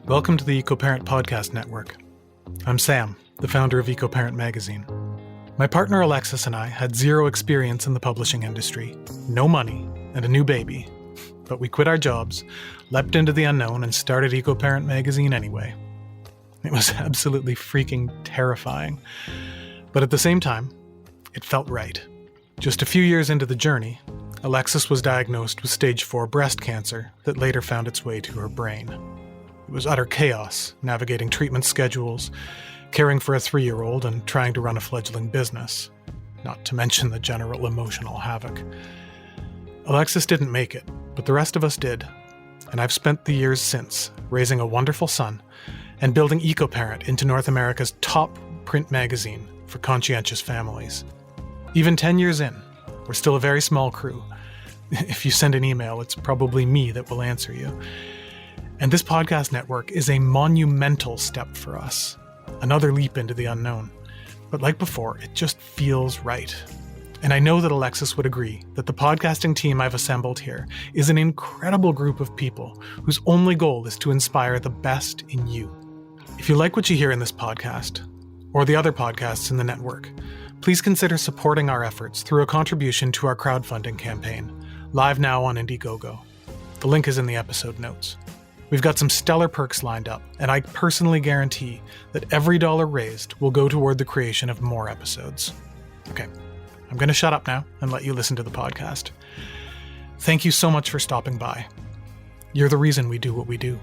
Welcome to the EcoParent Podcast Network. I'm Sam, the founder of EcoParent Magazine. My partner Alexis and I had zero experience in the publishing industry, no money, and a new baby. But we quit our jobs, leapt into the unknown, and started EcoParent Magazine anyway. It was absolutely freaking terrifying. But at the same time, it felt right. Just a few years into the journey, Alexis was diagnosed with stage 4 breast cancer that later found its way to her brain. It was utter chaos, navigating treatment schedules, caring for a 3-year-old, and trying to run a fledgling business, not to mention the general emotional havoc. Alexis didn't make it, but the rest of us did, and I've spent the years since raising a wonderful son and building EcoParent into North America's top print magazine for conscientious families. Even 10 years in, we're still a very small crew. If you send an email, it's probably me that will answer you. And this podcast network is a monumental step for us, another leap into the unknown. But like before, it just feels right. And I know that Alexis would agree that the podcasting team I've assembled here is an incredible group of people whose only goal is to inspire the best in you. If you like what you hear in this podcast, or the other podcasts in the network, please consider supporting our efforts through a contribution to our crowdfunding campaign, live now on Indiegogo. The link is in the episode notes. We've got some stellar perks lined up, and I personally guarantee that every dollar raised will go toward the creation of more episodes. Okay, I'm going to shut up now and let you listen to the podcast. Thank you so much for stopping by. You're the reason we do what we do.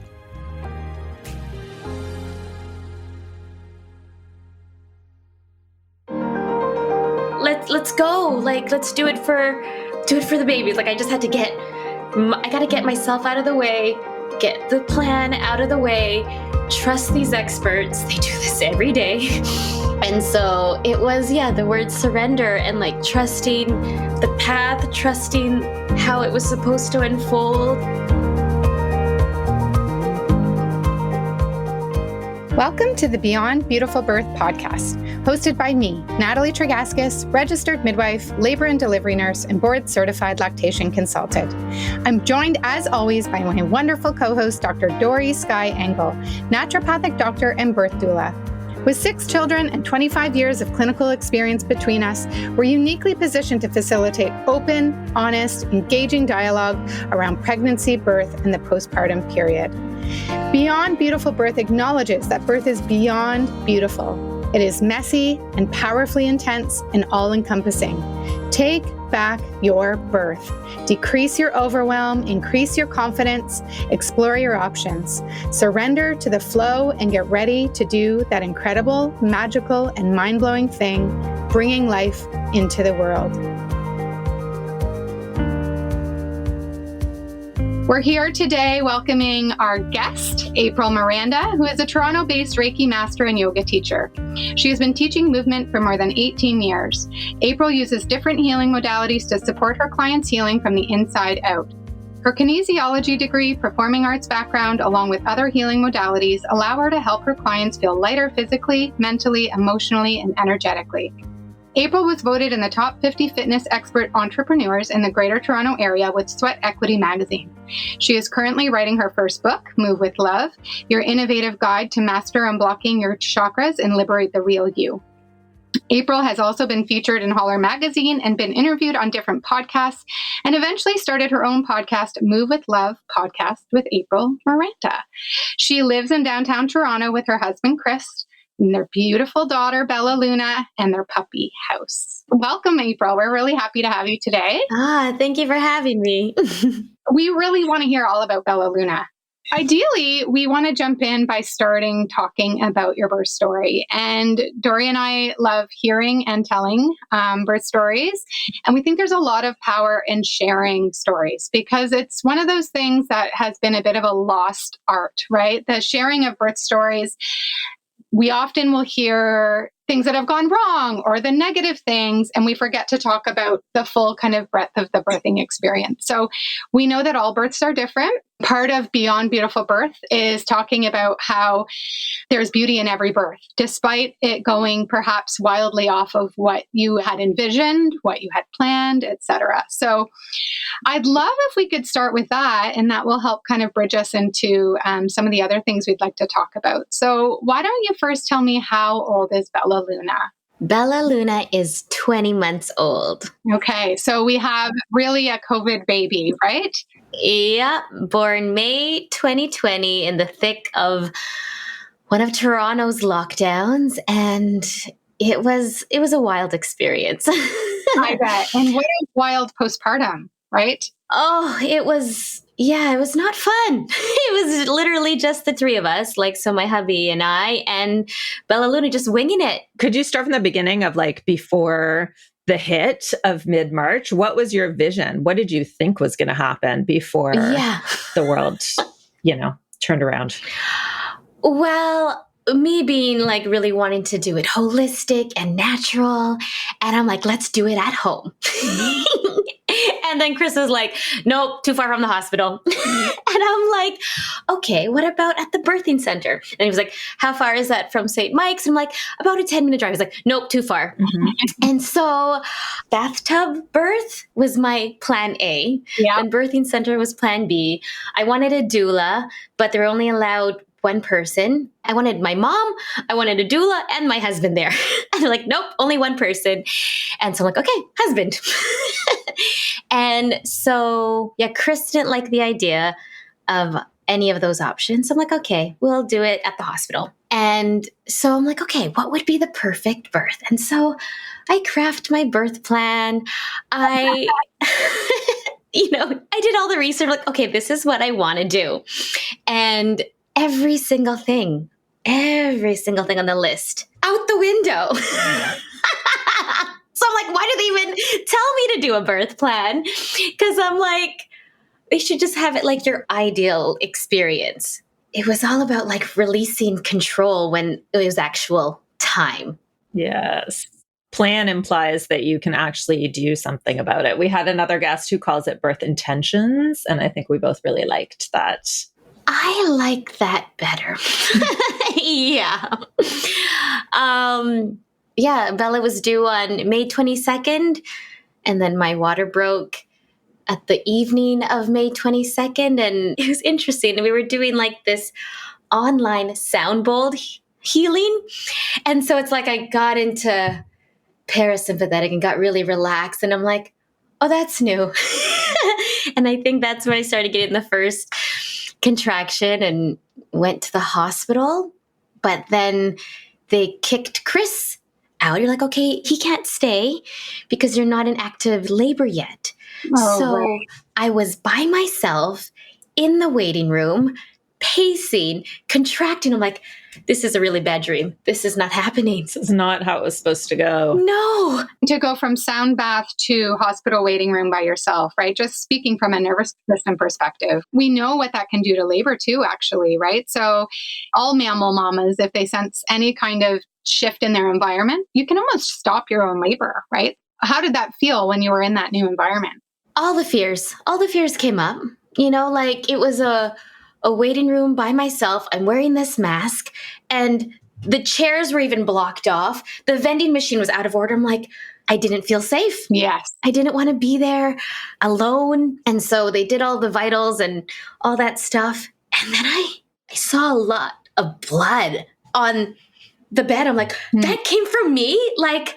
Let's go. Let's do it for the babies. I just had to I got to get myself out of the way. Get the plan out of the way, trust these experts. They do this every day. And so it was, the word surrender and trusting the path, trusting how it was supposed to unfold. Welcome to the Beyond Beautiful Birth podcast, hosted by me, Natalie Tregaskis, registered midwife, labor and delivery nurse, and board-certified lactation consultant. I'm joined, as always, by my wonderful co-host, Dr. Dory Skye Engel, naturopathic doctor and birth doula. With 6 children and 25 years of clinical experience between us, we're uniquely positioned to facilitate open, honest, engaging dialogue around pregnancy, birth, and the postpartum period. Beyond Beautiful Birth acknowledges that birth is beyond beautiful. It is messy and powerfully intense and all-encompassing. Take back your birth. Decrease your overwhelm, increase your confidence, explore your options. Surrender to the flow and get ready to do that incredible, magical, and mind-blowing thing, bringing life into the world. We're here today welcoming our guest, April Miranda, who is a Toronto-based Reiki Master and yoga teacher. She has been teaching movement for more than 18 years. April uses different healing modalities to support her clients' healing from the inside out. Her kinesiology degree, performing arts background, along with other healing modalities, allow her to help her clients feel lighter physically, mentally, emotionally, and energetically. April was voted in the top 50 fitness expert entrepreneurs in the Greater Toronto Area with Sweat Equity magazine. She is currently writing her first book, Move with Love, your innovative guide to master unblocking your chakras and liberate the real you. April has also been featured in HOLR magazine and been interviewed on different podcasts, and eventually started her own podcast, Move with Love Podcast with April Miranda. She lives in downtown Toronto with her husband, Chris, and their beautiful daughter, Bella Luna, and their puppy, House. Welcome, April. We're really happy to have you today. Thank you for having me. We really want to hear all about Bella Luna. Ideally, we want to jump in by starting talking about your birth story. And Dory and I love hearing and telling birth stories. And we think there's a lot of power in sharing stories because it's one of those things that has been a bit of a lost art, right? The sharing of birth stories. We often will hear things that have gone wrong or the negative things, and we forget to talk about the full kind of breadth of the birthing experience. So we know that all births are different. Part of Beyond Beautiful Birth is talking about how there's beauty in every birth, despite it going perhaps wildly off of what you had envisioned, what you had planned, etc. So I'd love if we could start with that, and that will help kind of bridge us into some of the other things we'd like to talk about. So why don't you first tell me, how old is Bella Luna? Bella Luna is 20 months old. Okay, so we have really a COVID baby, right? Yeah, born May 2020 in the thick of one of Toronto's lockdowns, and it was a wild experience. I bet. And what a wild postpartum, right? Oh, it was not fun. It was literally just the three of us, so my hubby and I, and Bella Luna just winging it. Could you start from the beginning of before the hit of mid-March? What was your vision? What did you think was going to happen before the world, turned around? Well, me being really wanting to do it holistic and natural. And I'm like, let's do it at home. And then Chris was like, nope, too far from the hospital. And I'm like, okay, what about at the birthing center? And he was like, how far is that from St. Mike's? I'm like, about a 10-minute drive. He's like, nope, too far. Mm-hmm. And so bathtub birth was my plan A. Yeah. And birthing center was plan B. I wanted a doula, but they're only allowed one person. I wanted my mom, I wanted a doula, and my husband there. And they're like, nope, only one person. And so I'm like, okay, husband. And so, Chris didn't like the idea of any of those options. I'm like, okay, we'll do it at the hospital. And so I'm like, okay, what would be the perfect birth? And so I craft my birth plan. I did all the research, okay, this is what I want to do. And every single thing on the list, out the window. So I'm like, why do they even tell me to do a birth plan? Because I'm like, they should just have it your ideal experience. It was all about releasing control when it was actual time. Yes. Plan implies that you can actually do something about it. We had another guest who calls it birth intentions, and I think we both really liked that. I like that better. Yeah. Bella was due on May 22nd, and then my water broke at the evening of May 22nd, and it was interesting. We were doing this online sound bowl healing, and so it's I got into parasympathetic and got really relaxed, and I'm like, oh, that's new. And I think that's when I started getting the first contraction and went to the hospital. But then they kicked Chris out. You're like, okay, he can't stay because you're not in active labor yet. Oh, so right. I was by myself in the waiting room, pacing, contracting. I'm like, this is a really bad dream. This is not happening. This is not how it was supposed to go. No. To go from sound bath to hospital waiting room by yourself, right? Just speaking from a nervous system perspective, we know what that can do to labor too, actually, right? So all mammal mamas, if they sense any kind of shift in their environment, you can almost stop your own labor, right? How did that feel when you were in that new environment? All the fears came up, it was a waiting room by myself. I'm wearing this mask, and the chairs were even blocked off. The vending machine was out of order. I'm like, I didn't feel safe. Yes. I didn't want to be there alone. And so they did all the vitals and all that stuff. And then I saw a lot of blood on the bed. I'm like, that came from me? And they're like,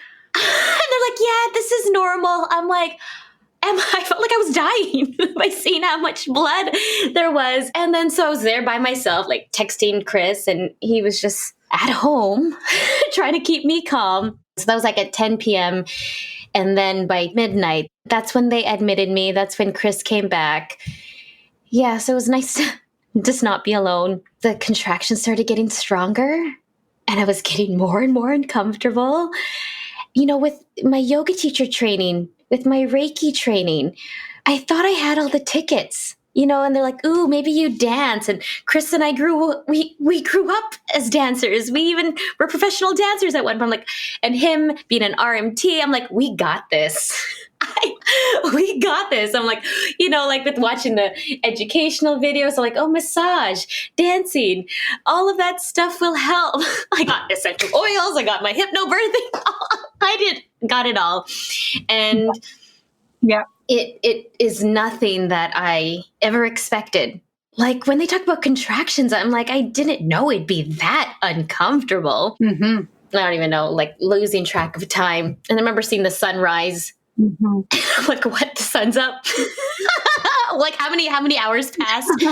yeah, this is normal. I'm like, I felt like I was dying by seeing how much blood there was. And then so I was there by myself, texting Chris, and he was just at home trying to keep me calm. So that was at 10 p.m. And then by midnight, that's when they admitted me. That's when Chris came back. Yeah, so it was nice to just not be alone. The contractions started getting stronger, and I was getting more and more uncomfortable. With my yoga teacher training, with my Reiki training, I thought I had all the tickets, and they're like, ooh, maybe you dance. And Chris and I we grew up as dancers. We even were professional dancers at one point. And him being an RMT, I'm like, we got this. we got this. I'm like, like with watching the educational videos, I'm like, oh, massage, dancing, all of that stuff will help. I got essential oils. I got my hypnobirthing. Got it all. And yeah, it is nothing that I ever expected. Like when they talk about contractions, I'm like, I didn't know it'd be that uncomfortable. Mm-hmm. I don't even know, like losing track of time. And I remember seeing the sunrise. Mm-hmm. I'm like, what? The sun's up? Like how many hours passed?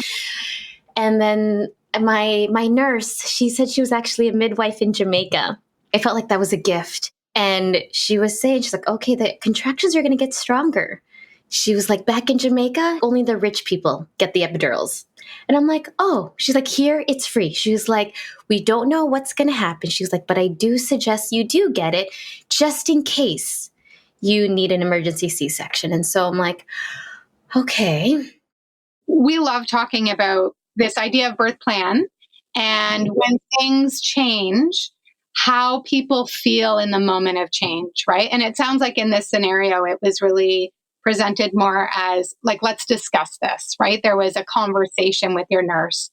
And then my nurse, she said she was actually a midwife in Jamaica. I felt like that was a gift. And she was saying, she's like, okay, the contractions are going to get stronger. She was like, back in Jamaica, only the rich people get the epidurals. And I'm like, oh, she's like, here, it's free. She was like, we don't know what's going to happen. She was like, but I do suggest you do get it just in case you need an emergency C-section. And so I'm like, okay. We love talking about this idea of birth plan and when things change, how people feel in the moment of change, right? And it sounds like in this scenario, it was really presented more as like, let's discuss this, right? There was a conversation with your nurse.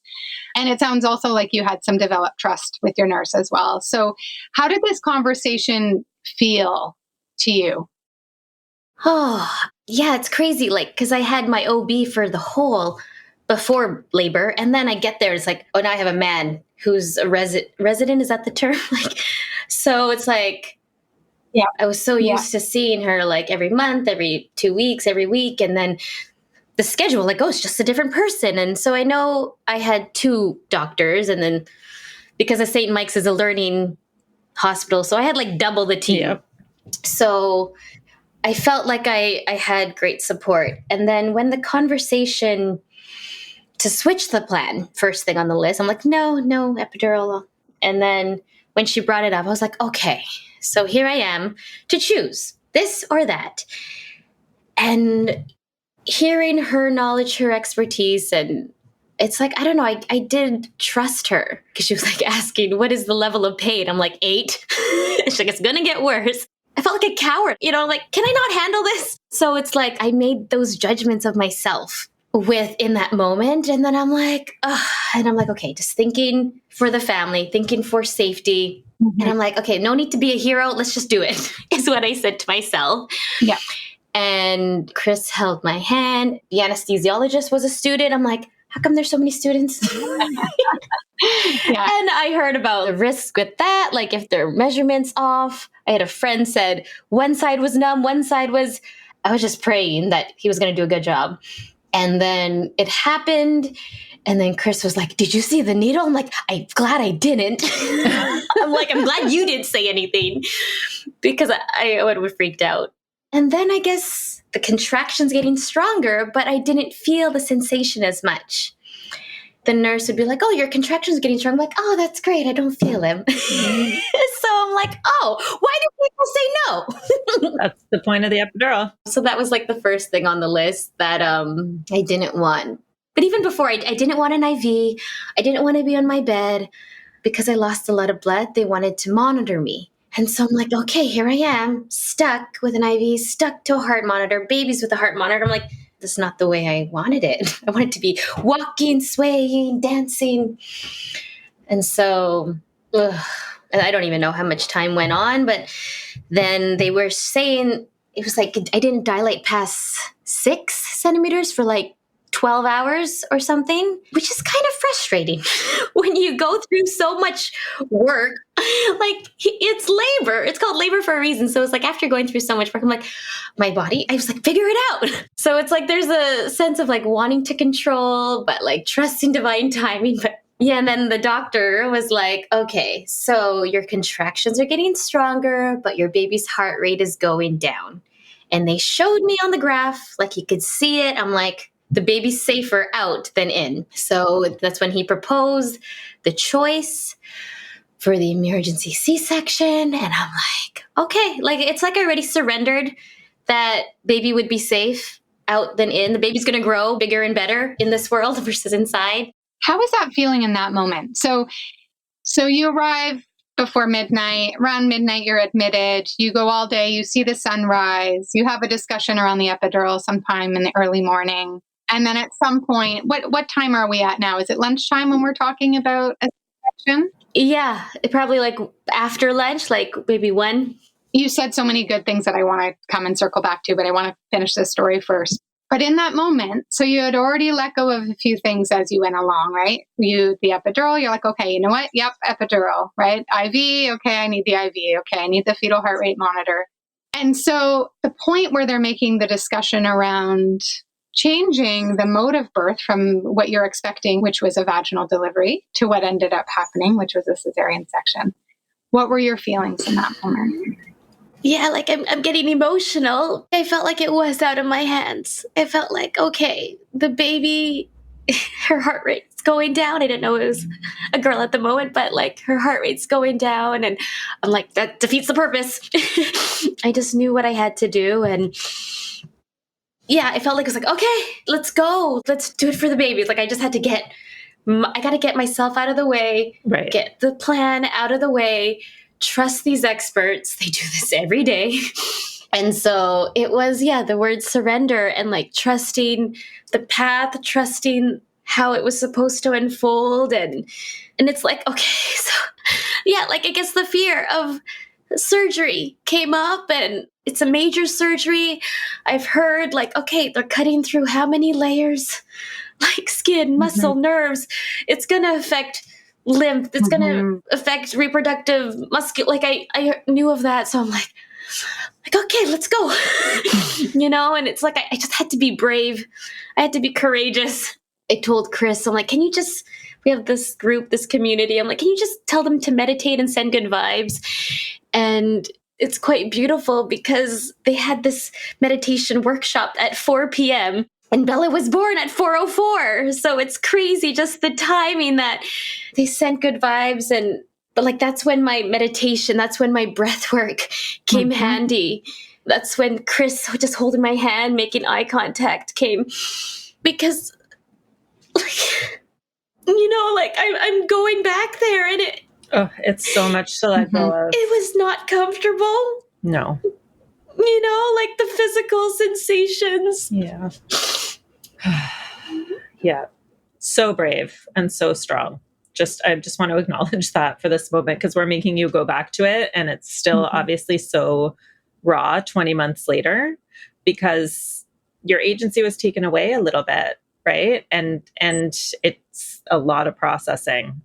And it sounds also like you had some developed trust with your nurse as well. So how did this conversation feel to you? Oh, yeah, it's crazy. Like, because I had my OB for the whole before labor. And then I get there, it's like, oh, now I have a man who's a resident. Is that the term? Like, so it's like, yeah, I was so used to seeing her like every month, every 2 weeks, every week. And then the schedule, like, oh, it's just a different person. And so I know I had 2 doctors. And then because of St. Mike's is a learning hospital, so I had like double the team. Yeah. So I felt like I had great support. And then when the conversation to switch the plan, first thing on the list, I'm like, no epidural. And then when she brought it up, I was like, okay, so here I am to choose this or that. And hearing her knowledge, her expertise, and it's like, I don't know, I did trust her because she was like asking, what is the level of pain? I'm like, 8. She's like, it's going to get worse. I felt like a coward, like, can I not handle this? So it's like, I made those judgments of myself in that moment. And then I'm like, okay, just thinking for the family, thinking for safety. Mm-hmm. And I'm like, okay, no need to be a hero. Let's just do it, is what I said to myself. Yeah. And Chris held my hand. The anesthesiologist was a student. I'm like, how come there's so many students? Yeah. And I heard about the risks with that, like if their measurements off. I had a friend said one side was numb, I was just praying that he was going to do a good job. And then it happened. And then Chris was like, did you see the needle? I'm like, I'm glad I didn't. I'm glad you didn't say anything because I would have freaked out. And then I guess the contractions getting stronger, but I didn't feel the sensation as much. The nurse would be like, oh, your contractions are getting strong. I'm like, oh, that's great. I don't feel them. So I'm like, oh, why do people say no? That's the point of the epidural. So that was like the first thing on the list that I didn't want. But even before, I didn't want an IV. I didn't want to be on my bed because I lost a lot of blood. They wanted to monitor me. And so I'm like, okay, here I am, stuck with an IV, stuck to a heart monitor, babies with a heart monitor. I'm like, that's not the way I wanted it. I wanted to be walking, swaying, dancing. And so, and I don't even know how much time went on, but then they were saying, it was like, I didn't dilate past 6 centimeters for like 12 hours or something, which is kind of frustrating when you go through so much work. Like, it's labor. It's called labor for a reason. So it's like after going through so much work, I'm like, my body, I was like, figure it out. So it's like there's a sense of like wanting to control, but like trusting divine timing. But yeah, and then the doctor was like, okay, so your contractions are getting stronger, but your baby's heart rate is going down. And they showed me on the graph, like you could see it. I'm like, the baby's safer out than in. So that's when he proposed the choice for the emergency C-section. And I'm like, okay, like it's like I already surrendered that baby would be safe out than in. The baby's going to grow bigger and better in this world versus inside. How was that feeling in that moment? So you arrive before midnight. Around midnight, you're admitted. You go all day. You see the sunrise. You have a discussion around the epidural sometime in the early morning. And then at some point, what time are we at now? Is it lunchtime when we're talking about a section? Yeah, probably like after lunch, like maybe 1. You said so many good things that I want to come and circle back to, but I want to finish this story first. But in that moment, so you had already let go of a few things as you went along, right? The epidural, you're like, okay, you know what? Yep, epidural, right? IV, okay, I need the IV. Okay, I need the fetal heart rate monitor. And so the point where they're making the discussion around changing the mode of birth from what you're expecting, which was a vaginal delivery, to what ended up happening, which was a cesarean section. What were your feelings in that moment? Yeah, like I'm getting emotional. I felt like it was out of my hands. I felt like, okay, the baby, her heart rate's going down. I didn't know it was a girl at the moment, but like her heart rate's going down. And I'm like, that defeats the purpose. I just knew what I had to do. And yeah, I felt like it was like, okay, let's go. Let's do it for the baby. Like I just had to I got to get myself out of the way, right. Get the plan out of the way, trust these experts. They do this every day. And so it was, the word surrender and like trusting the path, trusting how it was supposed to unfold. And it's like, okay, so like I guess the fear of surgery came up, and it's a major surgery. I've heard like, okay, they're cutting through how many layers? Like skin, muscle, nerves. It's going to affect lymph. It's going to affect reproductive like I knew of that. So I'm like, okay, let's go. And it's like, I just had to be brave. I had to be courageous. I told Chris, I'm like, we have this group, this community. I'm like, can you just tell them to meditate and send good vibes? And it's quite beautiful because they had this meditation workshop at 4 p.m. and Bella was born at 4:04. So it's crazy, just the timing that they sent good vibes. But like, that's when my meditation, that's when my breath work came handy. That's when Chris just holding my hand, making eye contact came, because like, I'm going back there, and it's so much to let go of. It was not comfortable. No. Like the physical sensations. Yeah. Yeah. So brave and so strong. I just want to acknowledge that for this moment, because we're making you go back to it. And it's still obviously so raw 20 months later, because your agency was taken away a little bit. Right. And it's a lot of processing.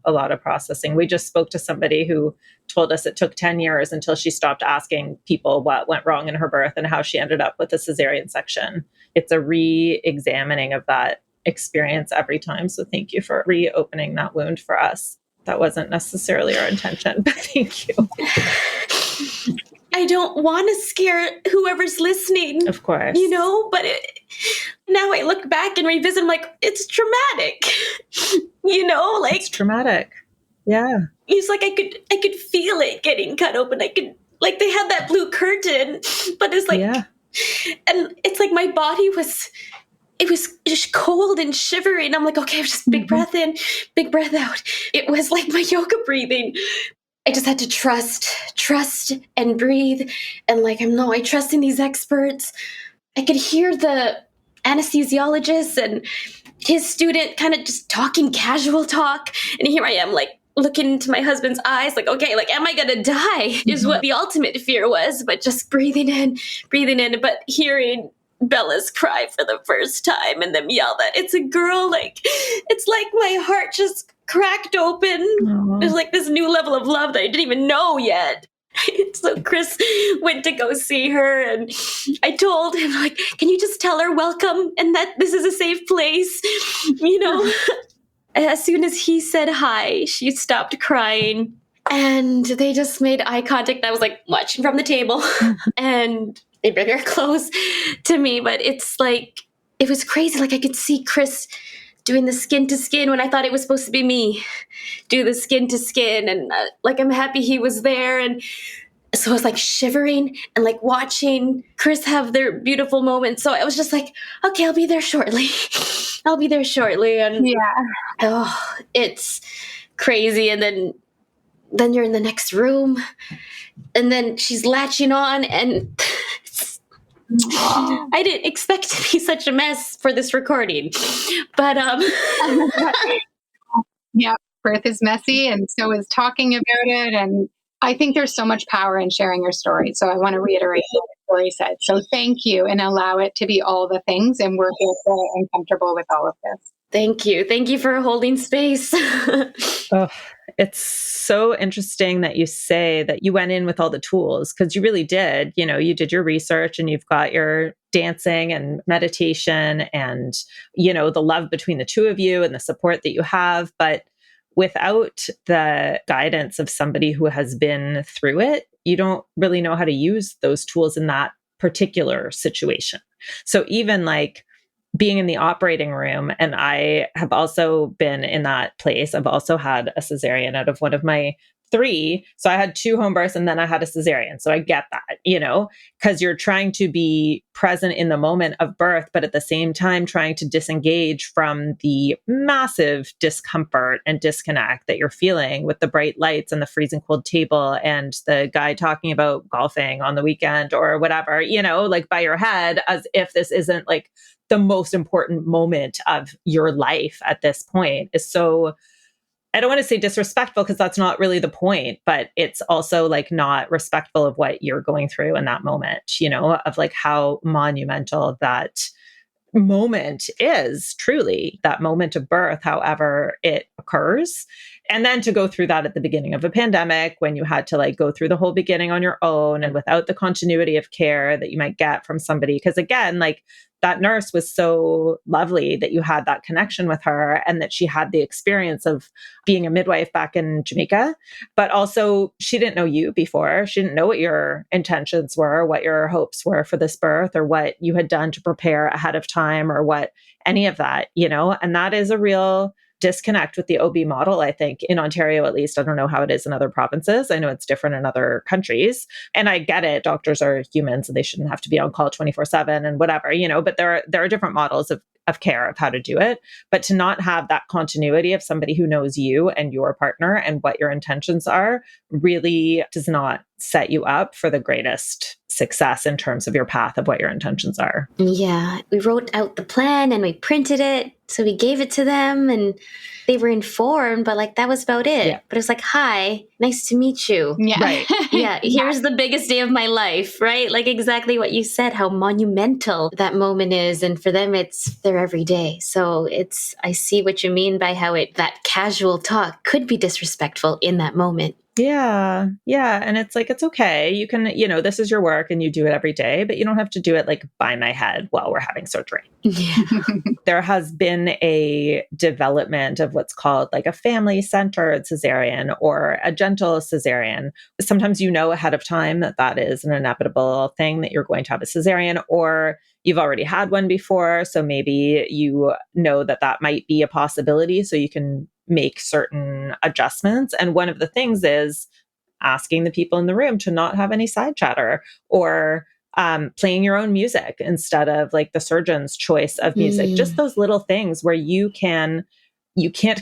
We just spoke to somebody who told us it took 10 years until she stopped asking people what went wrong in her birth and how she ended up with a cesarean section. It's a re-examining of that experience every time. So thank you for reopening that wound for us. That wasn't necessarily our intention, but thank you. I don't want to scare whoever's listening. Of course. But now I look back and revisit, I'm like, it's traumatic. Like it's traumatic. Yeah. It's like I could feel it getting cut open. I could, like, they had that blue curtain, but it's like, and it's like my body was just cold and shivering. I'm like, okay, just big breath in, big breath out. It was like my yoga breathing. I just had to trust and breathe. And like, I trust in these experts. I could hear the anesthesiologist and his student kind of just talking casual talk. And here I am, like, looking into my husband's eyes, like, okay, like, am I going to die is what the ultimate fear was, but just breathing in, but hearing Bella's cry for the first time and them yell that it's a girl, like, it's like my heart just cracked open. Aww. There's like this new level of love that I didn't even know yet. So Chris went to go see her, and I told him, like, can you just tell her welcome and that this is a safe place? As soon as he said hi, she stopped crying, and they just made eye contact. I was like watching from the table, and they bring her close to me. But it's like, it was crazy. Like, I could see Chris doing the skin to skin when I thought it was supposed to be me do the skin to skin. And like, I'm happy he was there. And so I was like shivering and like watching Chris have their beautiful moments. So I was just like, okay, I'll be there shortly. And it's crazy. And then then you're in the next room, and then she's latching on, and I didn't expect to be such a mess for this recording, but Yeah, birth is messy, and so is talking about it. And I think there's so much power in sharing your story. So I want to reiterate what Tori said. So thank you, and allow it to be all the things. And we're here for and comfortable with all of this. Thank you. Thank you for holding space. Oh, it's so interesting that you say that you went in with all the tools, because you really did. You did your research and you've got your dancing and meditation and, the love between the two of you and the support that you have. But without the guidance of somebody who has been through it, you don't really know how to use those tools in that particular situation. So even like being in the operating room, and I have also been in that place. I've also had a cesarean out of one of my 3. So I had 2 home births and then I had a cesarean. So I get that, because you're trying to be present in the moment of birth, but at the same time trying to disengage from the massive discomfort and disconnect that you're feeling with the bright lights and the freezing cold table and the guy talking about golfing on the weekend or whatever, like by your head, as if this isn't like the most important moment of your life at this point is so, I don't want to say disrespectful because that's not really the point, but it's also like not respectful of what you're going through in that moment, of like how monumental that moment is, truly that moment of birth, however it occurs. And then to go through that at the beginning of a pandemic, when you had to like go through the whole beginning on your own and without the continuity of care that you might get from somebody. Because again, like that nurse was so lovely that you had that connection with her and that she had the experience of being a midwife back in Jamaica, but also she didn't know you before. She didn't know what your intentions were, what your hopes were for this birth, or what you had done to prepare ahead of time, or what any of that, and that is a real disconnect with the OB model, I think, in Ontario, at least. I don't know how it is in other provinces. I know it's different in other countries. And I get it. Doctors are humans and they shouldn't have to be on call 24/7 and whatever, but there are different models of care of how to do it. But to not have that continuity of somebody who knows you and your partner and what your intentions are really does not set you up for the greatest success in terms of your path of what your intentions are. Yeah, we wrote out the plan and we printed it. So we gave it to them and they were informed, but like that was about it. Yeah. But it's like, hi, nice to meet you. Yeah. Right. Yeah, here's the biggest day of my life, right? Like exactly what you said, how monumental that moment is. And for them, it's their everyday. So I see what you mean by how that casual talk could be disrespectful in that moment. Yeah. Yeah. And it's like, it's okay. You can, this is your work and you do it every day, but you don't have to do it like by my head while we're having surgery. Yeah. There has been a development of what's called like a family-centered cesarean or a gentle cesarean. Sometimes ahead of time that is an inevitable thing that you're going to have a cesarean, or you've already had one before. So maybe you know that might be a possibility. So you can make certain adjustments. And one of the things is asking the people in the room to not have any side chatter, or playing your own music instead of like the surgeon's choice of music. Just those little things where you can't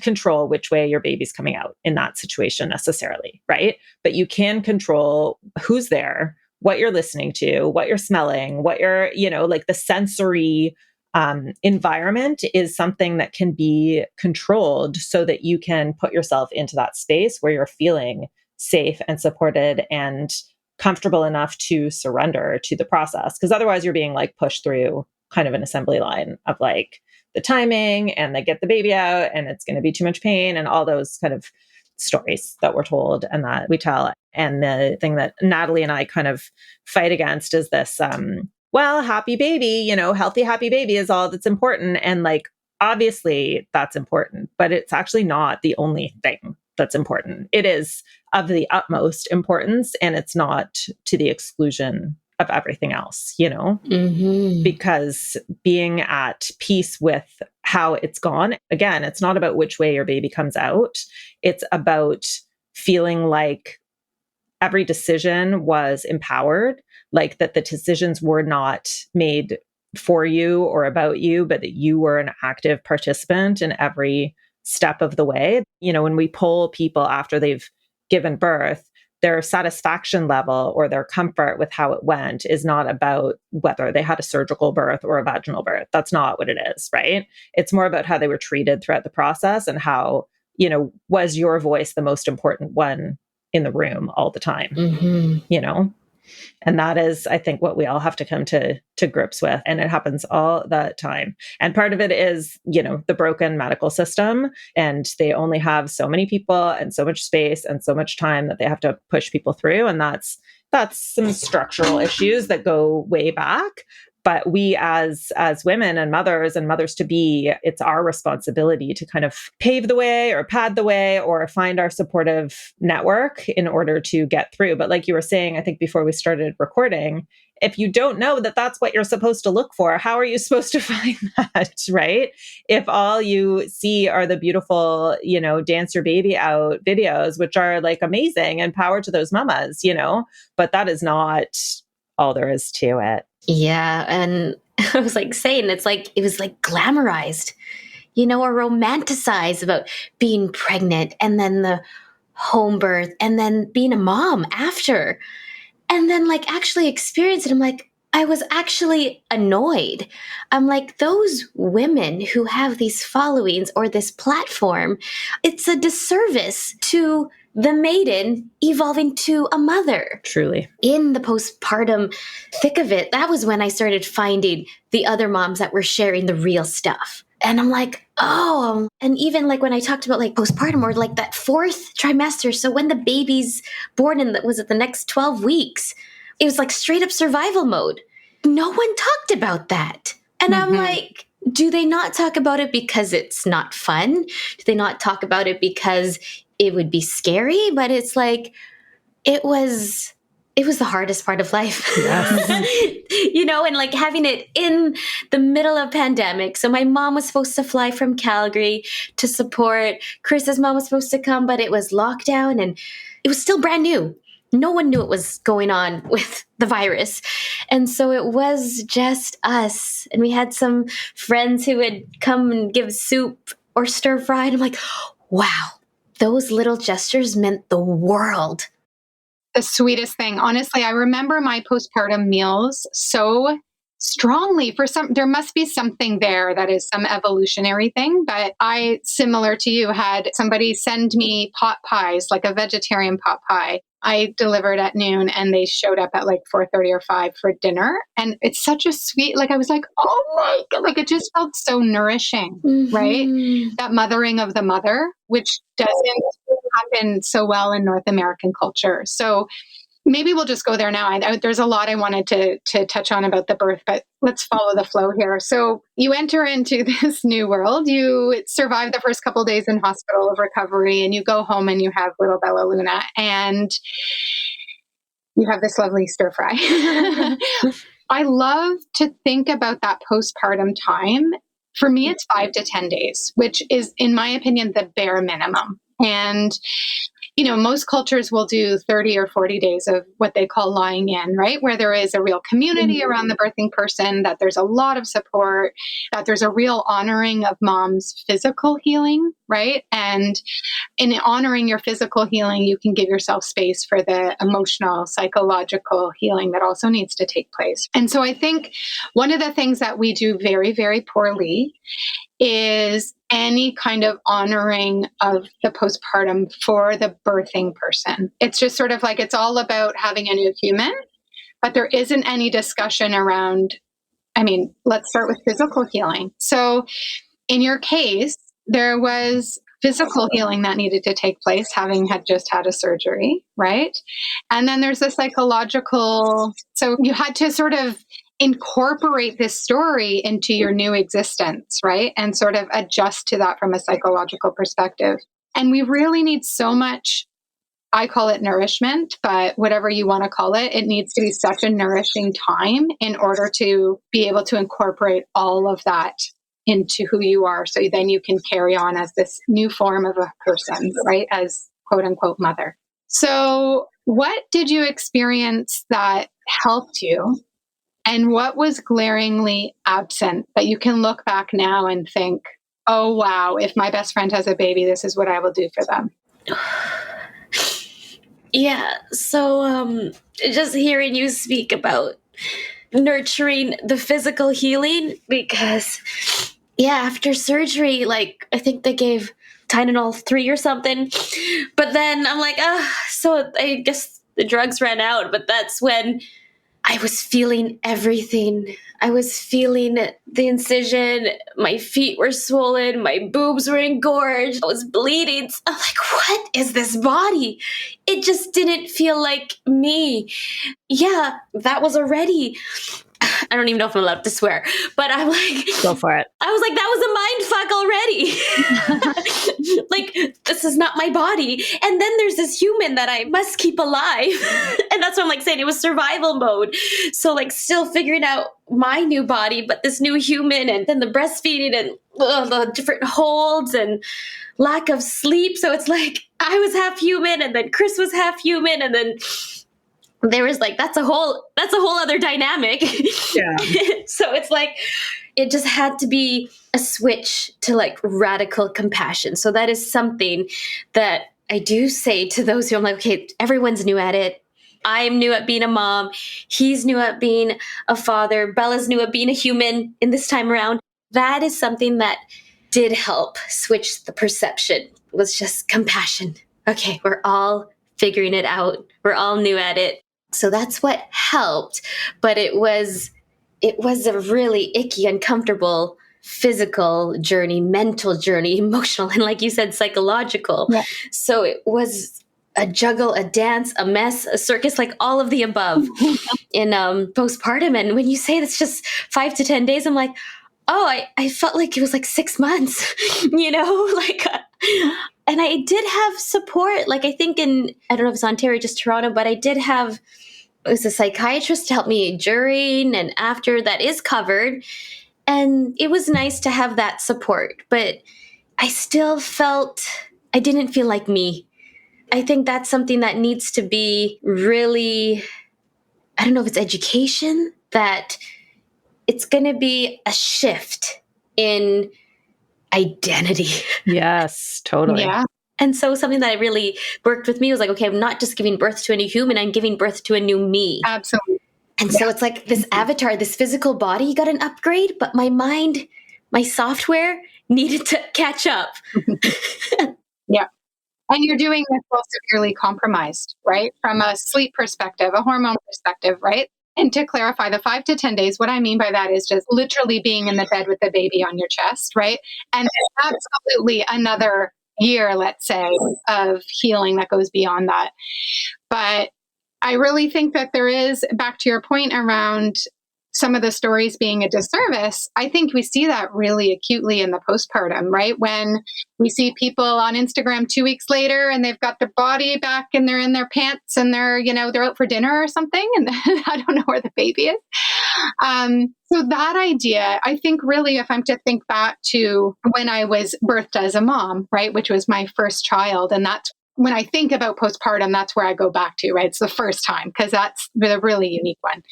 control which way your baby's coming out in that situation necessarily, right? But you can control who's there, what you're listening to, what you're smelling, what you're, like the sensory environment is something that can be controlled so that you can put yourself into that space where you're feeling safe and supported and comfortable enough to surrender to the process. Because otherwise you're being like pushed through kind of an assembly line of like the timing and they get the baby out and it's going to be too much pain and all those kind of stories that we're told and that we tell. And the thing that Natalie and I kind of fight against is this, happy baby, healthy, happy baby is all that's important. And like, obviously that's important, but it's actually not the only thing that's important. It is of the utmost importance, and it's not to the exclusion of everything else, because being at peace with how it's gone, again, it's not about which way your baby comes out. It's about feeling like every decision was empowered, like that the decisions were not made for you or about you, but that you were an active participant in every step of the way. When we poll people after they've given birth, their satisfaction level or their comfort with how it went is not about whether they had a surgical birth or a vaginal birth. That's not what it is, right? It's more about how they were treated throughout the process and how, was your voice the most important one in the room all the time, And that is, I think, what we all have to come to grips with. And it happens all the time. And part of it is, the broken medical system. And they only have so many people and so much space and so much time that they have to push people through. And that's some structural issues that go way back. But we as women and mothers to be, it's our responsibility to kind of pave the way or pad the way or find our supportive network in order to get through. But like you were saying, I think before we started recording, if you don't know that that's what you're supposed to look for, how are you supposed to find that, right? If all you see are the beautiful, dance your baby out videos, which are like amazing and power to those mamas, but that is not all there is to it. Yeah. And I was like saying, it was like glamorized, or romanticized about being pregnant and then the home birth and then being a mom after. And then like actually experience it. I'm like, I was actually annoyed. I'm like, those women who have these followings or this platform, it's a disservice to the maiden evolving to a mother. Truly. In the postpartum thick of it, that was when I started finding the other moms that were sharing the real stuff. And I'm like, oh, and even like when I talked about like postpartum or like that 4th trimester. So when the baby's born in the next 12 weeks, it was like straight up survival mode. No one talked about that. And I'm like, do they not talk about it because it's not fun? Do they not talk about it because it would be scary? But it's like, it was the hardest part of life, yes. And like having it in the middle of pandemic. So my mom was supposed to fly from Calgary to support. Chris's mom was supposed to come, but it was lockdown and it was still brand new. No one knew what was going on with the virus. And so it was just us. And we had some friends who would come and give soup or stir fry. And I'm like, wow, those little gestures meant the world. The sweetest thing. Honestly, I remember my postpartum meals so strongly. There must be something there that is some evolutionary thing. But I, similar to you, had somebody send me pot pies, like a vegetarian pot pie. I delivered at noon and they showed up at like 4:30 or 5 for dinner. And it's such a sweet, like I was like, oh my God, like it just felt so nourishing, right? That mothering of the mother, which doesn't happen so well in North American culture. So maybe we'll just go there now. There's a lot I wanted to touch on about the birth, but let's follow the flow here. So you enter into this new world. You survive the first couple of days in hospital of recovery, and you go home and you have little Bella Luna, and you have this lovely stir fry. I love to think about that postpartum time. For me, it's 5 to 10 days, which is, in my opinion, the bare minimum. And most cultures will do 30 or 40 days of what they call lying in, right? Where there is a real community around the birthing person, that there's a lot of support, that there's a real honoring of mom's physical healing, right? And in honoring your physical healing, you can give yourself space for the emotional, psychological healing that also needs to take place. And so I think one of the things that we do very, very poorly is any kind of honoring of the postpartum for the birthing person. It's just sort of like, it's all about having a new human, but there isn't any discussion around, let's start with physical healing. So in your case, there was physical healing that needed to take place, having just had a surgery, right? And then there's the psychological, so you had to sort of incorporate this story into your new existence, right? And sort of adjust to that from a psychological perspective. And we really need so much, I call it nourishment, but whatever you want to call it, it needs to be such a nourishing time in order to be able to incorporate all of that into who you are. So then you can carry on as this new form of a person, right? As quote unquote mother. So what did you experience that helped you? And what was glaringly absent that you can look back now and think, oh, wow, if my best friend has a baby, this is what I will do for them? Yeah. So just hearing you speak about nurturing the physical healing, because after surgery, like I think they gave Tylenol 3 or something. But then I'm like, so I guess the drugs ran out, but that's when I was feeling everything. I was feeling the incision. My feet were swollen. My boobs were engorged. I was bleeding. I'm like, what is this body? It just didn't feel like me. Yeah, that was already. I don't even know if I'm allowed to swear, but I'm like, Go for it. I was like, that was a mind fuck already. Like, this is not my body. And then there's this human that I must keep alive. And that's what I'm like saying. It was survival mode. So like still figuring out my new body, but this new human, and then the breastfeeding and the different holds and lack of sleep. So it's like I was half human and then Chris was half human. And then there was like, that's a whole other dynamic. Yeah. So it's like, it just had to be a switch to like radical compassion. So that is something that I do say to those who I'm like, okay, everyone's new at it. I'm new at being a mom. He's new at being a father. Bella's new at being a human in this time around. That is something that did help switch the perception, was just compassion. Okay, we're all figuring it out. We're all new at it. So that's what helped. But it was a really icky, uncomfortable physical journey, mental journey, emotional, and like you said, psychological. Yeah. So it was a juggle, a dance, a mess, a circus, like all of the above in postpartum. And when you say it's just 5 to 10 days, I'm like, oh, I felt like it was like 6 months, like, and I did have support. Like I think I don't know if it's Ontario, just Toronto, but I did have, it was a psychiatrist to help me during and after. That is covered. And it was nice to have that support, but I still felt, I didn't feel like me. I think that's something that needs to be really, I don't know if it's education, that it's going to be a shift in identity. Yes, totally. Yeah. And so something that really worked with me was like, okay, I'm not just giving birth to a new human, I'm giving birth to a new me. Absolutely. And so it's like this avatar, this physical body got an upgrade, but my mind, my software needed to catch up. Yeah. And you're doing this while severely compromised, right? From a sleep perspective, a hormone perspective, right? And to clarify, the 5 to 10 days, what I mean by that is just literally being in the bed with the baby on your chest, right? And absolutely another year, let's say, of healing that goes beyond that. But I really think that there is, back to your point around some of the stories being a disservice, I think we see that really acutely in the postpartum, right? When we see people on Instagram 2 weeks later and they've got their body back and they're in their pants and they're out for dinner or something and I don't know where the baby is. So that idea, I think really, if I'm to think back to when I was birthed as a mom, right, which was my first child, and that's when I think about postpartum, that's where I go back to, right? It's the first time, because that's the really unique one.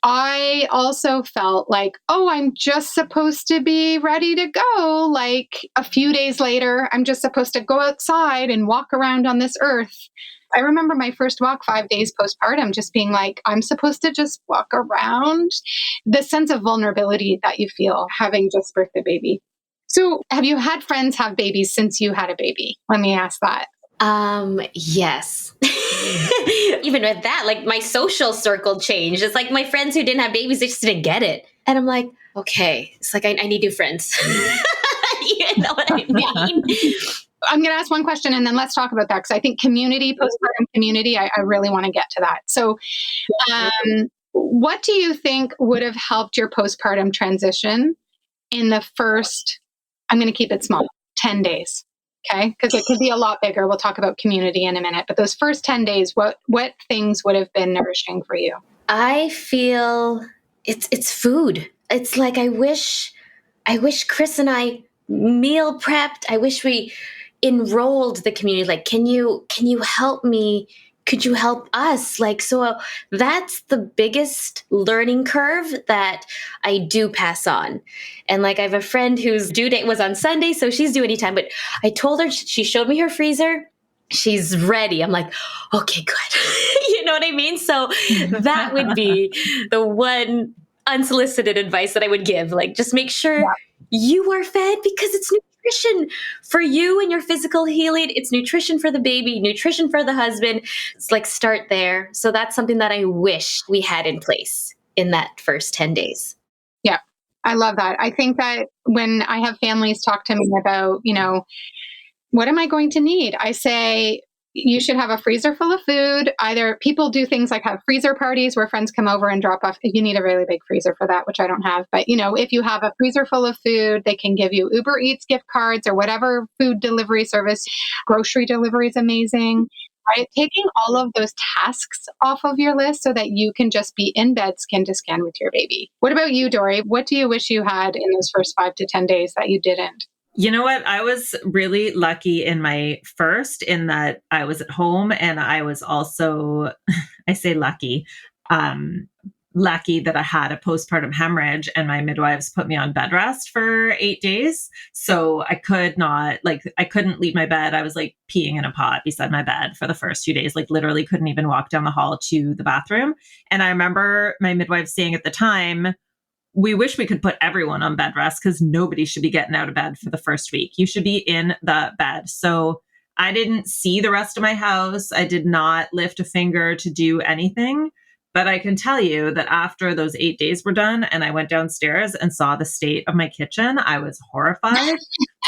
I also felt like, oh, I'm just supposed to be ready to go. Like a few days later, I'm just supposed to go outside and walk around on this earth. I remember my first walk 5 days postpartum, just being like, I'm supposed to just walk around. The sense of vulnerability that you feel having just birthed a baby. So have you had friends have babies since you had a baby? Let me ask that. Yes. Even with that, like my social circle changed. It's like my friends who didn't have babies, they just didn't get it. And I'm like, okay, it's like I need new friends. You know what I mean? I'm going to ask one question and then let's talk about that, because I think postpartum community, I really want to get to that. So what do you think would have helped your postpartum transition in the first, I'm going to keep it small, 10 days? Okay, because it could be a lot bigger. We'll talk about community in a minute. But those first 10 days, what things would have been nourishing for you? I feel it's food. It's like I wish Chris and I meal prepped. I wish we enrolled the community. Like, can you help me? Could you help us? Like, so that's the biggest learning curve that I do pass on. And like, I have a friend whose due date was on Sunday, so she's due anytime. But I told her, she showed me her freezer. she's ready. I'm like, okay, good. You know what I mean? So that would be the one unsolicited advice that I would give. Like, just make sure you are fed, because it's nutrition for you and your physical healing. It's nutrition for the baby, nutrition for the husband. It's like, start there. So that's something that I wish we had in place in that first 10 days. Yeah, I love that. I think that when I have families talk to me about, what am I going to need? I say, you should have a freezer full of food. Either people do things like have freezer parties where friends come over and drop off. You need a really big freezer for that, which I don't have. But, if you have a freezer full of food, they can give you Uber Eats gift cards or whatever food delivery service. Grocery delivery is amazing, right? Taking all of those tasks off of your list so that you can just be in bed skin to skin with your baby. What about you, Dory? What do you wish you had in those first 5 to 10 days that you didn't? You know what? I was really lucky in my first, in that I was at home, and I was also, I say lucky that I had a postpartum hemorrhage, and my midwives put me on bed rest for 8 days. So I couldn't leave my bed. I was like peeing in a pot beside my bed for the first few days, like literally couldn't even walk down the hall to the bathroom. And I remember my midwife saying at the time, we wish we could put everyone on bed rest, because nobody should be getting out of bed for the first week. You should be in the bed. So I didn't see the rest of my house. I did not lift a finger to do anything. But I can tell you that after those 8 days were done and I went downstairs and saw the state of my kitchen, I was horrified.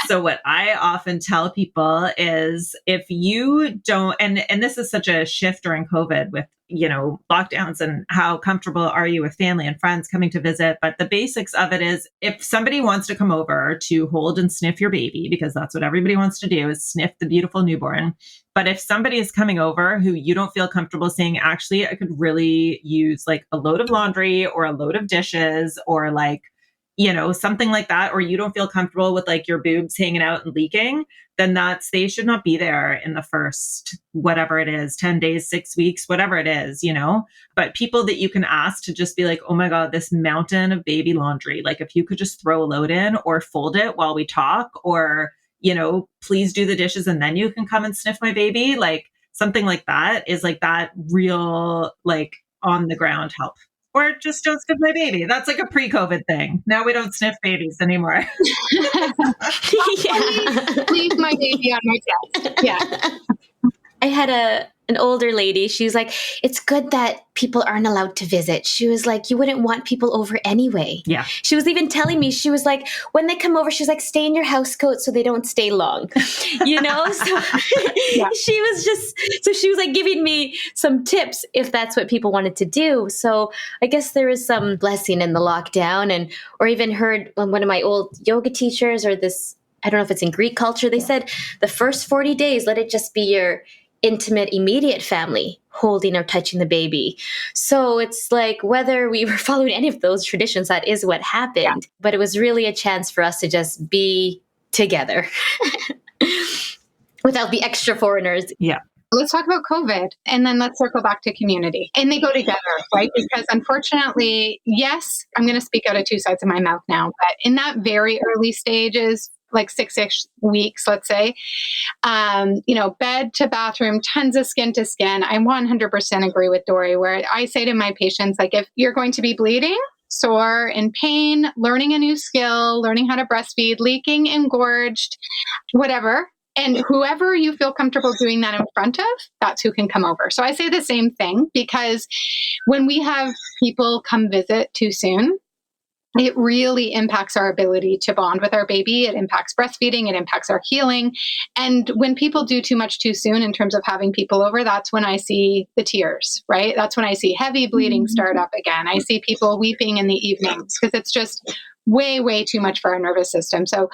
So what I often tell people is, if you don't, and this is such a shift during COVID with, lockdowns, and how comfortable are you with family and friends coming to visit? But the basics of it is, if somebody wants to come over to hold and sniff your baby, because that's what everybody wants to do, is sniff the beautiful newborn. But if somebody is coming over who you don't feel comfortable saying, actually, I could really use like a load of laundry or a load of dishes, or like, something like that, or you don't feel comfortable with like your boobs hanging out and leaking, then they should not be there in the first, whatever it is, 10 days, 6 weeks, whatever it is, But people that you can ask to just be like, oh my God, this mountain of baby laundry, like if you could just throw a load in or fold it while we talk, or, please do the dishes and then you can come and sniff my baby. Like something like that is like that real, like on the ground help. Or just don't sniff my baby. That's like a pre-COVID thing. Now we don't sniff babies anymore. Leave my baby on my chest. Yeah. I had an older lady. She was like, it's good that people aren't allowed to visit. She was like, you wouldn't want people over anyway. Yeah. She was even telling me, she was like, when they come over, she's like, stay in your house coat so they don't stay long. So Yeah. she was like giving me some tips if that's what people wanted to do. So I guess there is some blessing in the lockdown, or even heard one of my old yoga teachers, or this, I don't know if it's in Greek culture, they said the first 40 days, let it just be your intimate, immediate family holding or touching the baby. So it's like, whether we were following any of those traditions, that is what happened. Yeah. But it was really a chance for us to just be together without the extra foreigners. Yeah. Let's talk about COVID, and then let's circle back to community. And they go together, right? Because unfortunately, yes, I'm going to speak out of two sides of my mouth now, but in that very early stages, like 6-ish weeks, let's say, bed to bathroom, tons of skin to skin. I 100% agree with Dory, where I say to my patients, like, if you're going to be bleeding, sore, in pain, learning a new skill, learning how to breastfeed, leaking, engorged, whatever, and whoever you feel comfortable doing that in front of, that's who can come over. So I say the same thing, because when we have people come visit too soon, it really impacts our ability to bond with our baby. It impacts breastfeeding. It impacts our healing. And when people do too much too soon in terms of having people over, that's when I see the tears, right? That's when I see heavy bleeding start up again. I see people weeping in the evenings, because it's just way, way too much for our nervous system. So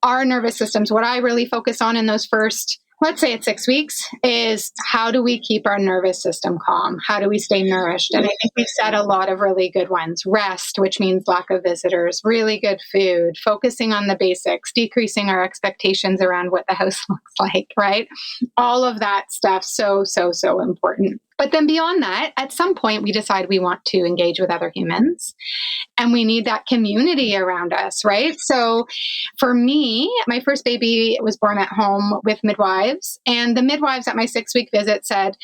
our nervous systems, what I really focus on in those first, let's say it's 6 weeks, is how do we keep our nervous system calm? How do we stay nourished? And I think we've said a lot of really good ones. Rest, which means lack of visitors, really good food, focusing on the basics, decreasing our expectations around what the house looks like, right? All of that stuff, so important. But then beyond that, at some point, we decide we want to engage with other humans and we need that community around us, right? So for me, my first baby was born at home with midwives. And the midwives at my 6-week visit said,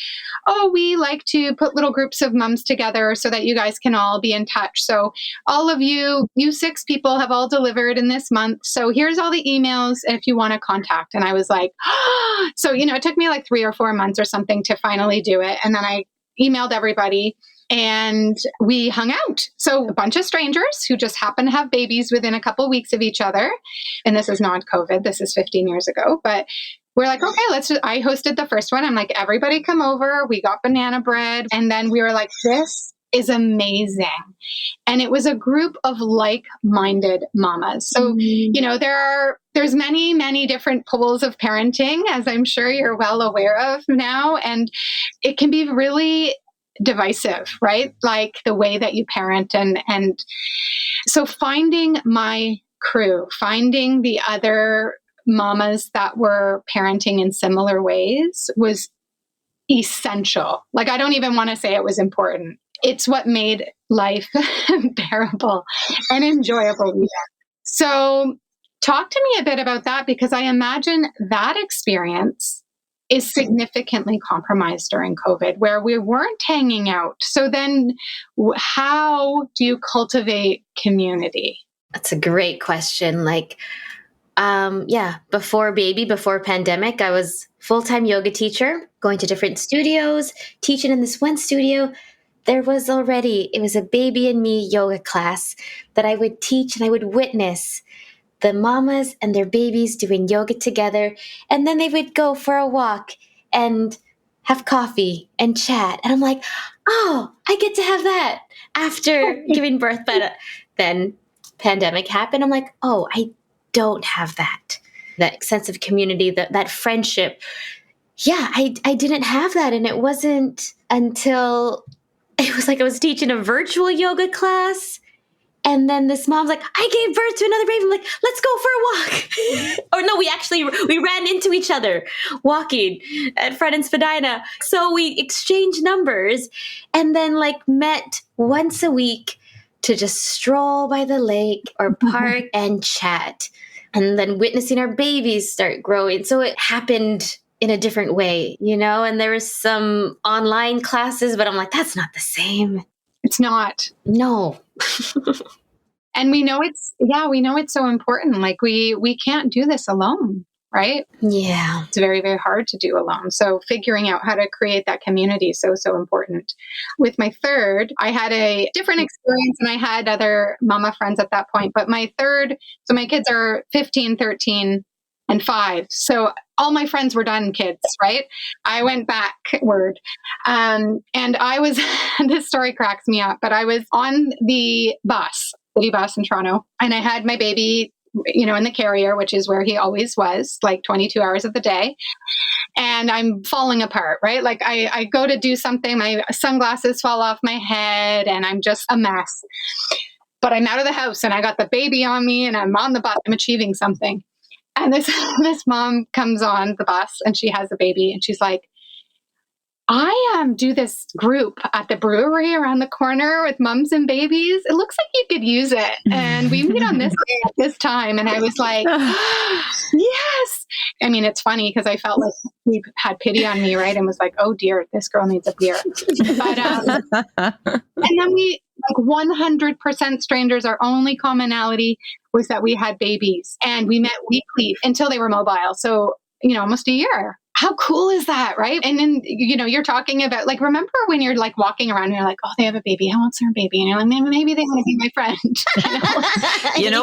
oh, we like to put little groups of moms together so that you guys can all be in touch. So all of you 6 people have all delivered in this month. So here's all the emails if you want to contact. And I was like, oh. So, it took me like 3 or 4 months or something to finally do it. And then I emailed everybody and we hung out. So a bunch of strangers who just happen to have babies within a couple of weeks of each other. And this is not COVID. This is 15 years ago. But we're like, okay, I hosted the first one. I'm like, everybody come over. We got banana bread. And then we were like, this is amazing. And it was a group of like-minded mamas. So, there's many, many different poles of parenting, as I'm sure you're well aware of now. And it can be really divisive, right? Like the way that you parent. And so finding my crew, finding the other mamas that were parenting in similar ways was essential. Like, I don't even want to say it was important. It's what made life bearable and enjoyable. So talk to me a bit about that, because I imagine that experience is significantly compromised during COVID, where we weren't hanging out. So then how do you cultivate community? That's a great question. Before pandemic, I was full-time yoga teacher, going to different studios, teaching in this one studio. It was a baby and me yoga class that I would teach, and I would witness the mamas and their babies doing yoga together. And then they would go for a walk and have coffee and chat. And I'm like, oh, I get to have that after giving birth. But then pandemic happened. I'm like, oh, I don't have that sense of community, that friendship. Yeah, I didn't have that. And it wasn't until it was like I was teaching a virtual yoga class. And then this mom's like, I gave birth to another baby. I'm like, let's go for a walk. Or no, we ran into each other walking at Fred and Spadina. So we exchanged numbers and then met once a week to just stroll by the lake or park and chat. And then witnessing our babies start growing. So it happened in a different way, and there was some online classes, but I'm like, that's not the same. It's not. No. And we know it's so important. Like we can't do this alone, right? Yeah. It's very, very hard to do alone. So figuring out how to create that community is so, so important. With my third, I had a different experience and I had other mama friends at that point. But my third, so my kids are 15, 13, and 5. So all my friends were done kids, right? I went backward. And I was, this story cracks me up, but I was on the city bus in Toronto, and I had my baby, in the carrier, which is where he always was, 22 hours of the day. And I'm falling apart, right? I go to do something, my sunglasses fall off my head, and I'm just a mess. But I'm out of the house, and I got the baby on me, and I'm on the bus, I'm achieving something. And this mom comes on the bus and she has a baby and she's like, I do this group at the brewery around the corner with mums and babies. It looks like you could use it. And we meet on this day at this time. And I was like, yes. I mean, it's funny because I felt like he had pity on me, right? And was like, oh dear, this girl needs a beer. But, and then we 100% strangers. Our only commonality was that we had babies and we met weekly until they were mobile. So, almost a year. How cool is that, right? And then, you're talking about, remember when you're walking around and you're like, oh, they have a baby. How old's their baby? And you're like, maybe they want to be my friend.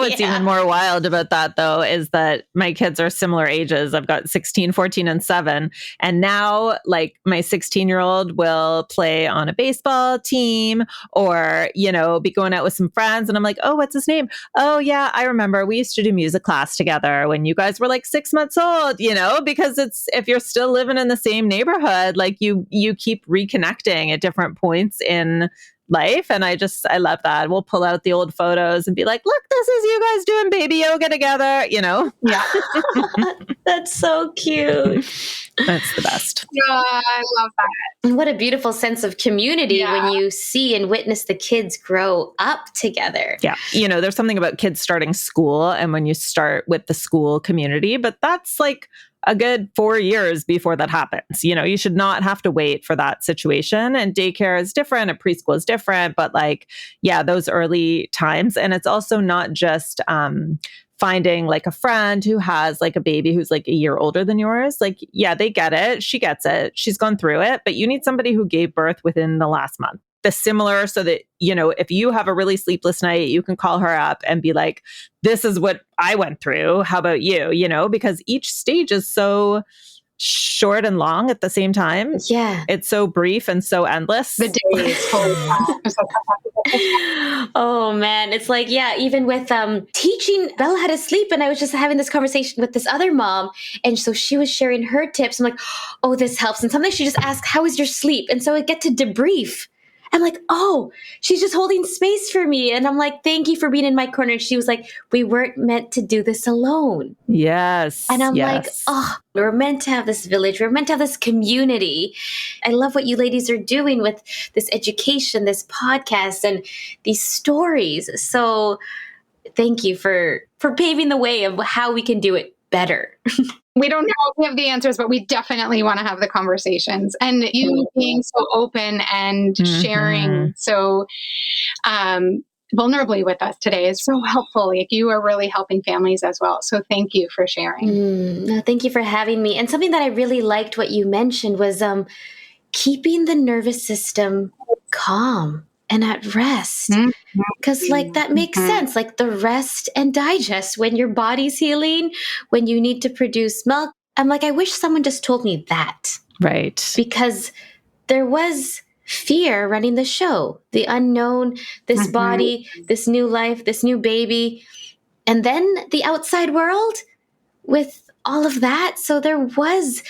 What's even more wild about that, though, is that my kids are similar ages. I've got 16, 14, and 7. And now, my 16-year-old will play on a baseball team or, be going out with some friends. And I'm like, oh, what's his name? Oh, yeah, I remember. We used to do music class together when you guys were 6 months old, because if you're still living in the same neighborhood. Like you keep reconnecting at different points in life. And I love that. We'll pull out the old photos and be like, look, this is you guys doing baby yoga together, Yeah. That's so cute. That's the best. I love that. And what a beautiful sense of community when you see and witness the kids grow up together. Yeah. There's something about kids starting school and when you start with the school community, but that's like a good 4 years before that happens. You should not have to wait for that situation. And daycare is different and preschool is different, but those early times. And it's also not just, finding like a friend who has like a baby who's like a year older than yours. Like, yeah, they get it. She gets it. She's gone through it, but you need somebody who gave birth within the last month. Similar so that, if you have a really sleepless night, you can call her up and be like, this is what I went through. How about you? Because each stage is so short and long at the same time. Yeah. It's so brief and so endless. The days. Oh man. It's like, even with teaching Bella how to sleep. And I was just having this conversation with this other mom. And so she was sharing her tips. I'm like, oh, this helps. And sometimes she just asks, how is your sleep? And so I get to debrief. I'm like, oh, she's just holding space for me. And I'm like, thank you for being in my corner. And she was like, we weren't meant to do this alone. Yes. And I'm like, oh, we're meant to have this village. We're meant to have this community. I love what you ladies are doing with this education, this podcast, and these stories. So thank you for paving the way of how we can do it better. We don't know if we have the answers, but we definitely want to have the conversations. And you being so open and sharing so vulnerably with us today is so helpful. Like you are really helping families as well. So thank you for sharing. No, thank you for having me. And something that I really liked what you mentioned was keeping the nervous system calm and at rest. Because that makes sense. Like the rest and digest when your body's healing, when you need to produce milk. I'm like, I wish someone just told me that. Right. Because there was fear running the show, the unknown, this body, this new life, this new baby, and then the outside world with all of that. So there was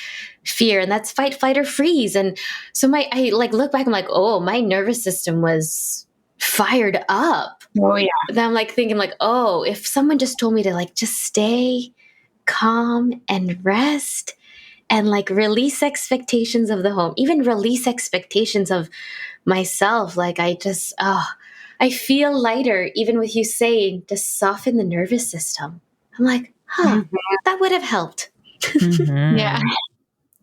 fear, and that's fight, flight, or freeze. And so I look back, I'm like, oh, my nervous system was fired up. Oh yeah. Then I'm like thinking like, oh, if someone just told me to just stay calm and rest and release expectations of the home, even release expectations of myself. I feel lighter even with you saying to soften the nervous system. I'm like, that would have helped. Yeah.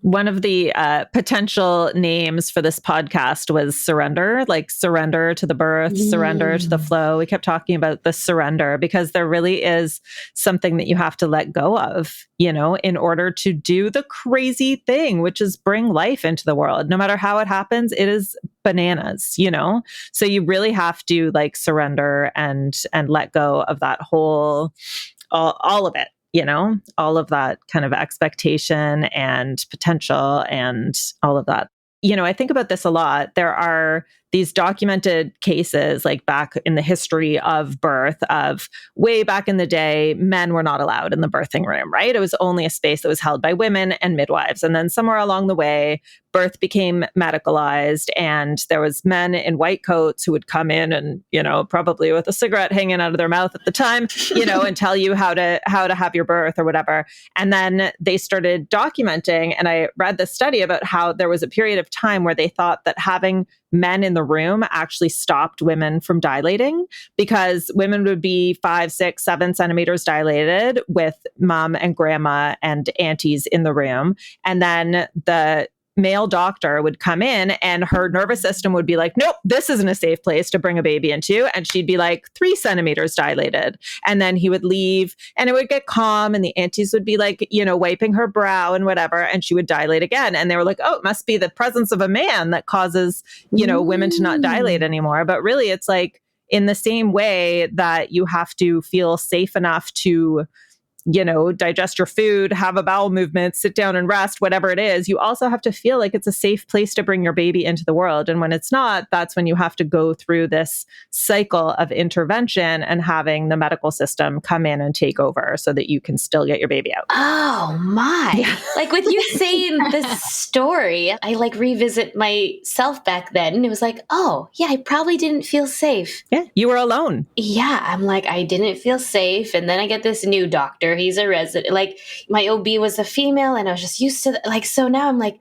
One of the potential names for this podcast was surrender, like surrender to the birth, surrender to the flow. We kept talking about the surrender because there really is something that you have to let go of, in order to do the crazy thing, which is bring life into the world. No matter how it happens, it is bananas, So you really have to surrender and let go of that whole, all of it. All of that kind of expectation and potential and all of that. I think about this a lot. There are these documented cases back in the history of birth of way back in the day, men were not allowed in the birthing room, right? It was only a space that was held by women and midwives. And then somewhere along the way, birth became medicalized and there was men in white coats who would come in and, probably with a cigarette hanging out of their mouth at the time, and tell you how to have your birth or whatever. And then they started documenting, and I read this study about how there was a period of time where they thought that having men in the room actually stopped women from dilating because women would be 5, 6, 7 centimeters dilated with mom and grandma and aunties in the room. And then the male doctor would come in and her nervous system would be like, nope, this isn't a safe place to bring a baby into. And she'd be 3 centimeters dilated. And then he would leave and it would get calm and the aunties would be wiping her brow and whatever. And she would dilate again. And they were like, oh, it must be the presence of a man that causes, women to not dilate anymore. But really it's in the same way that you have to feel safe enough to digest your food, have a bowel movement, sit down and rest, whatever it is, you also have to feel like it's a safe place to bring your baby into the world. And when it's not, that's when you have to go through this cycle of intervention and having the medical system come in and take over so that you can still get your baby out. Oh my. Yeah. Like with you saying this story, I like revisit myself back then. And it was like, oh yeah, I probably didn't feel safe. Yeah, you were alone. Yeah, I'm like, I didn't feel safe. And then I get this new doctor. He's a resident. Like my OB was a female and I was just used to that. Like, so now I'm like,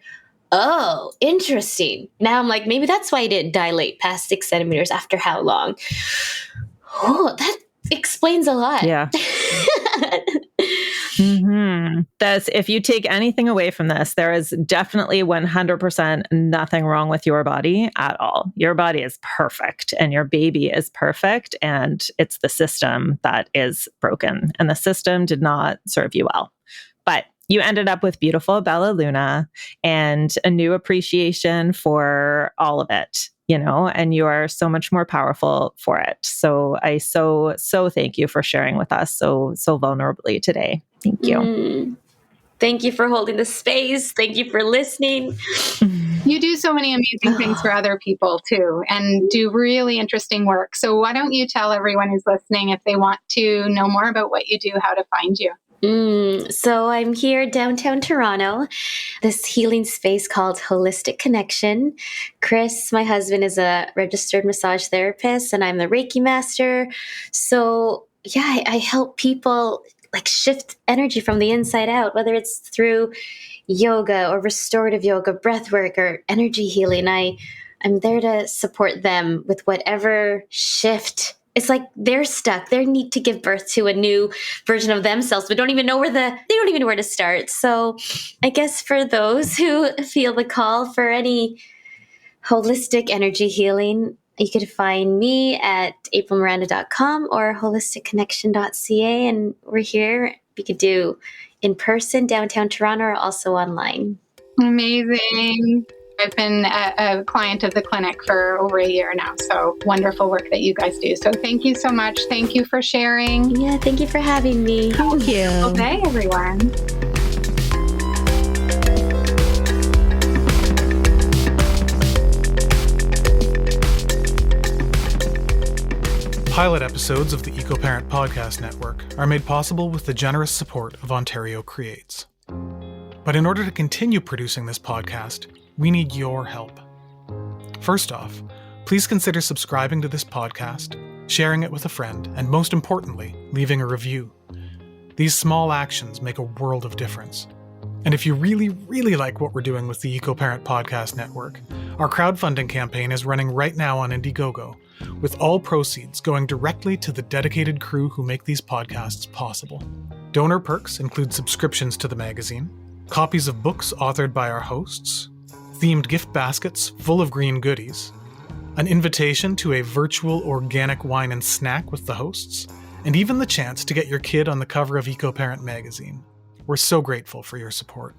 oh, interesting. Now I'm like, maybe that's why I didn't dilate past 6 centimeters after how long? Oh, that explains a lot. Yeah. That's, if you take anything away from this, there is definitely 100% nothing wrong with your body at all. Your body is perfect and your baby is perfect. And it's the system that is broken. And the system did not serve you well. But you ended up with beautiful Bella Luna and a new appreciation for all of it, and you are so much more powerful for it. So I so thank you for sharing with us so vulnerably today. Thank you. Thank you for holding the space. Thank you for listening. You do so many amazing things for other people too, and do really interesting work. So why don't you tell everyone who's listening, if they want to know more about what you do, how to find you? So I'm here downtown Toronto, this healing space called Holistic Connection. Chris, my husband, is a registered massage therapist and I'm the Reiki Master. So yeah, I help people like shift energy from the inside out, whether it's through yoga or restorative yoga, breath work, or energy healing. I'm there to support them with whatever shift. It's like they're stuck. They need to give birth to a new version of themselves, but they don't even know where to start. So I guess for those who feel the call for any holistic energy healing, you could find me at aprilmiranda.com or holisticconnection.ca. And we're here. We could do in person, downtown Toronto, or also online. Amazing. I've been a client of the clinic for over a year now. So wonderful work that you guys do. So thank you so much. Thank you for sharing. Yeah, thank you for having me. Thank you. Okay, everyone. Pilot episodes of the EcoParent Podcast Network are made possible with the generous support of Ontario Creates. But in order to continue producing this podcast, we need your help. First off, please consider subscribing to this podcast, sharing it with a friend, and most importantly, leaving a review. These small actions make a world of difference. And if you really, really like what we're doing with the EcoParent Podcast Network, our crowdfunding campaign is running right now on Indiegogo, with all proceeds going directly to the dedicated crew who make these podcasts possible. Donor perks include subscriptions to the magazine, copies of books authored by our hosts, themed gift baskets full of green goodies, an invitation to a virtual organic wine and snack with the hosts, and even the chance to get your kid on the cover of EcoParent magazine. We're so grateful for your support.